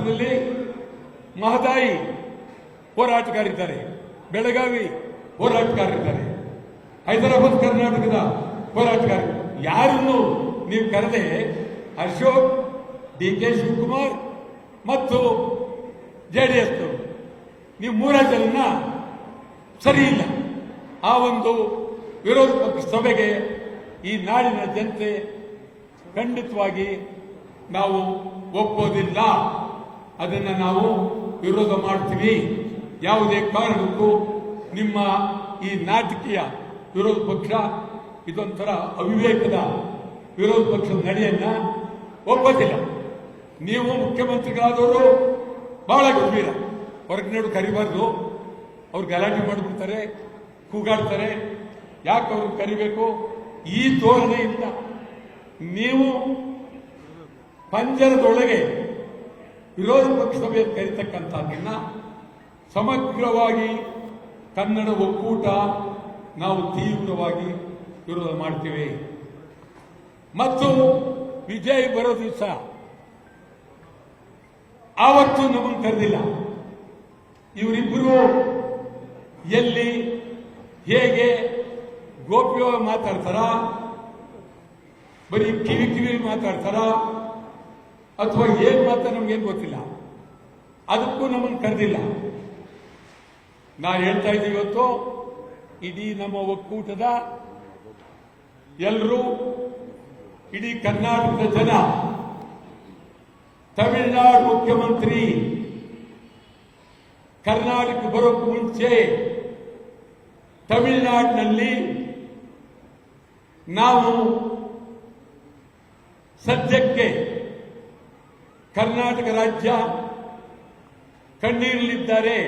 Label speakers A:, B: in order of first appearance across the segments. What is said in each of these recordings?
A: ವಿಧಾನಸೌಧದಲ್ಲಿ ಮಹದಾಯಿ ಹೋರಾಟಗಾರಿದ್ದಾರೆ, ಬೆಳಗಾವಿ ಹೋರಾಟಗಾರಿದ್ದಾರೆ, ಹೈದರಾಬಾದ್ ಕರ್ನಾಟಕದ ಹೋರಾಟಗಾರ. ಯಾರನ್ನು ನೀವು ಕರೆದೆ ಅಶೋಕ್, ಡಿ.ಕೆ. ಶಿವಕುಮಾರ್ ಮತ್ತು JDS ನೀವು 3 ಜನನ್ನ ಸರಿ ಇಲ್ಲ. ಆ ಒಂದು ವಿರೋಧ ಪಕ್ಷ ಸಭೆಗೆ ಈ ನಾಡಿನ ಜನತೆ ಖಂಡಿತವಾಗಿ ನಾವು ಒಪ್ಪೋದಿಲ್ಲ. ಅದನ್ನು ನಾವು ವಿರೋಧ ಮಾಡ್ತೀವಿ. ಯಾವುದೇ ಕಾರಣಕ್ಕೂ ನಿಮ್ಮ ಈ ನಾಟಕೀಯ ವಿರೋಧ ಪಕ್ಷ ಇದೊಂಥರ ಅವಿವೇಕದ ವಿರೋಧ ಪಕ್ಷದ ನಡೆಯನ್ನ ಒಪ್ಪೋದಿಲ್ಲ. ನೀವು ಮುಖ್ಯಮಂತ್ರಿಗಳಾದವರು ಬಹಳ ಗಂಭೀರ, ಹೊರಗಿನೋಡು ಕರಿಬಾರ್ದು. ಅವ್ರು ಗಲಾಟೆ ಮಾಡಿಬಿಡ್ತಾರೆ, ಕೂಗಾಡ್ತಾರೆ. ಯಾಕೆ ಅವ್ರಿಗೆ ಕರಿಬೇಕು? ಈ ಧೋರಣೆಯಿಂದ ನೀವು ಪಂಜರದೊಳಗೆ ವಿರೋಧ ಪಕ್ಷ ಸಭೆ ಕರೀತಕ್ಕಂಥದ್ದನ್ನ ಸಮಗ್ರವಾಗಿ ಕನ್ನಡ ಒಕ್ಕೂಟ ನಾವು ತೀವ್ರವಾಗಿ ವಿರೋಧ ಮಾಡ್ತೀವಿ. ಮತ್ತು ವಿಜಯ್ ಬರೋ ದಿವಸ ಆವತ್ತು ನಮ್ಮನ್ನು ಕರೆದಿಲ್ಲ. ಇವರಿಬ್ಬರು ಎಲ್ಲಿ ಹೇಗೆ ಗೋಪ್ಯವಾಗಿ ಮಾತಾಡ್ತಾರ, ಬರೀ ಕಿವಿ ಮಾತಾಡ್ತಾರ ಅಥವಾ ಏನ್ ಮಾತಾ ನಮ್ಗೇನು ಗೊತ್ತಿಲ್ಲ. ಅದಕ್ಕೂ ನಮ್ಮನ್ನು ಕರೆದಿಲ್ಲ. ನಾ ಹೇಳ್ತಾ ಇದ್ದೀವಿ, ಇವತ್ತು ಇಡೀ ನಮ್ಮ ಒಕ್ಕೂಟದ ಎಲ್ಲರೂ, ಇಡೀ ಕರ್ನಾಟಕದ ಜನ, ತಮಿಳುನಾಡು ಮುಖ್ಯಮಂತ್ರಿ ಕರ್ನಾಟಕ ಬರೋಕ್ಕೂ ಮುಂಚೆ ತಮಿಳುನಾಡಿನಲ್ಲಿ ನಾವು ಸದ್ಯಕ್ಕೆ ಕರ್ನಾಟಕ ರಾಜ್ಯ ಕಣ್ಣೀರಲ್ಲಿದ್ದಾರೆ,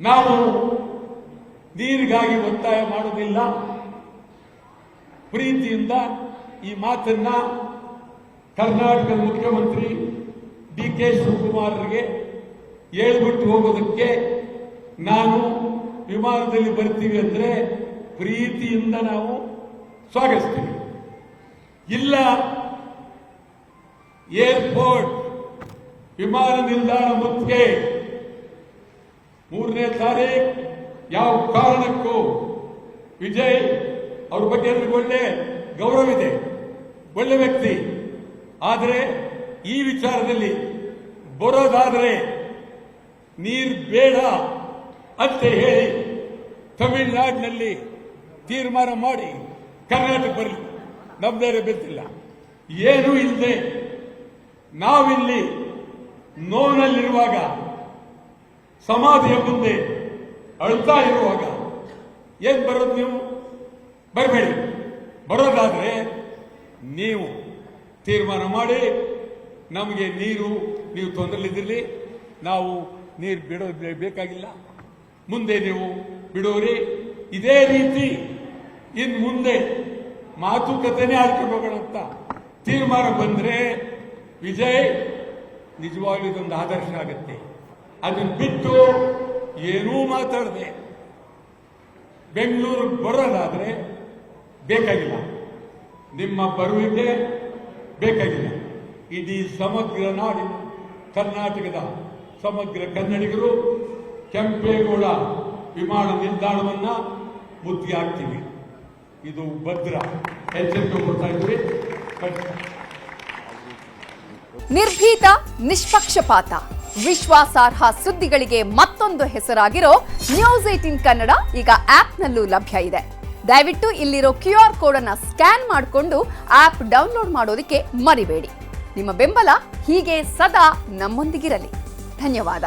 A: ನಾವು ನೀರಿಗಾಗಿ ಒತ್ತಾಯ ಮಾಡೋದಿಲ್ಲ. ಪ್ರೀತಿಯಿಂದ ಈ ಮಾತನ್ನ ಕರ್ನಾಟಕದ ಮುಖ್ಯಮಂತ್ರಿ ಡಿ.ಕೆ. ಶಿವಕುಮಾರ್ಗೆ ಹೇಳ್ಬಿಟ್ಟು ಹೋಗೋದಕ್ಕೆ ನಾನು ವಿಮಾನದಲ್ಲಿ ಬರ್ತೀವಿ ಅಂದ್ರೆ ಪ್ರೀತಿಯಿಂದ ನಾವು ಸ್ವಾಗತಿಸ್ತೀವಿ. ಇಲ್ಲ, ಏರ್ಪೋರ್ಟ್ ವಿಮಾನ ನಿಲ್ದಾಣ ಮುತ್ತಿಗೆ 3ನೇ ತಾರೀಕು ಯಾವ ಕಾರಣಕ್ಕೂ ವಿಜಯ್ ಅವ್ರ ಬಗ್ಗೆ ಎಲ್ಲರಿಗೂ ಒಳ್ಳೆ ಗೌರವ ಇದೆ, ಒಳ್ಳೆ ವ್ಯಕ್ತಿ. ಆದರೆ ಈ ವಿಚಾರದಲ್ಲಿ ಬರೋದಾದರೆ ನೀರು ಬೇಡ ಅಂತ ಹೇಳಿ ತಮಿಳುನಾಡಿನಲ್ಲಿ ತೀರ್ಮಾನ ಮಾಡಿ ಕರ್ನಾಟಕ ಬರಲಿ, ನಮ್ದೇರೆ ಬೆತ್ತಿಲ್ಲ. ಏನೂ ಇಲ್ಲದೆ ನಾವಿಲ್ಲಿ ನೋವಿನಲ್ಲಿರುವಾಗ, ಸಮಾಧಿಯ ಮುಂದೆ ಅಳ್ತಾ ಇರುವಾಗ ಏನ್ ಬರೋದು? ನೀವು ಬರಬೇಡಿ. ಬರೋದಾದ್ರೆ ನೀವು ತೀರ್ಮಾನ ಮಾಡಿ ನಮಗೆ ನೀವು ತೊಂದರೆಲಿದ್ದಿರಲಿ, ನಾವು ನೀರು ಬಿಡೋದು ಬೇಕಾಗಿಲ್ಲ, ಮುಂದೆ ನೀವು ಬಿಡೋರಿ. ಇದೇ ರೀತಿ ಇನ್ನು ಮುಂದೆ ಮಾತುಕತೆನೇ ಆಡ್ಕೊಂಡು ಹೋಗೋಣ ಅಂತ ತೀರ್ಮಾನ ಬಂದ್ರೆ ವಿಜಯ್ ನಿಜವಾಗ್ಲೂ ಇದೊಂದು ಆದರ್ಶ ಆಗುತ್ತೆ. ಅದನ್ನು ಬಿಟ್ಟು ಏನೂ ಮಾತಾಡದೆ ಬೆಂಗಳೂರಿಗೆ ಬರೋದಾದ್ರೆ ಬೇಕಾಗಿಲ್ಲ, ನಿಮ್ಮ ಬರುವಿಕೆ ಬೇಕಾಗಿಲ್ಲ. ಇಡೀ ಸಮಗ್ರ ನಾಡಿನ ಕರ್ನಾಟಕದ ಸಮಗ್ರ ಕನ್ನಡಿಗರು ಕೆಂಪೇಗೌಡ ವಿಮಾನ ನಿಲ್ದಾಣವನ್ನ ಮುತ್ತಿಗೆ ಹಾಕ್ತೀವಿ. ಇದು ಭದ್ರ ಎಚ್ಚರಿಕೆ ಕೊಡ್ತಾ ಇದ್ವಿ.
B: ನಿರ್ಭೀತ, ನಿಷ್ಪಕ್ಷಪಾತ, ವಿಶ್ವಾಸಾರ್ಹ ಸುದ್ದಿಗಳಿಗೆ ಮತ್ತೊಂದು ಹೆಸರಾಗಿರೋ ನ್ಯೂಸ್18 ಕನ್ನಡ ಈಗ ಆಪ್ನಲ್ಲೂ ಲಭ್ಯ ಇದೆ. ದಯವಿಟ್ಟು ಇಲ್ಲಿರೋ QR ಕೋಡ್ ಅನ್ನು ಸ್ಕ್ಯಾನ್ ಮಾಡಿಕೊಂಡು ಆಪ್ ಡೌನ್ಲೋಡ್ ಮಾಡೋದಕ್ಕೆ ಮರಿಬೇಡಿ. ನಿಮ್ಮ ಬೆಂಬಲ ಹೀಗೆ ಸದಾ ನಮ್ಮೊಂದಿಗಿರಲಿ. ಧನ್ಯವಾದ.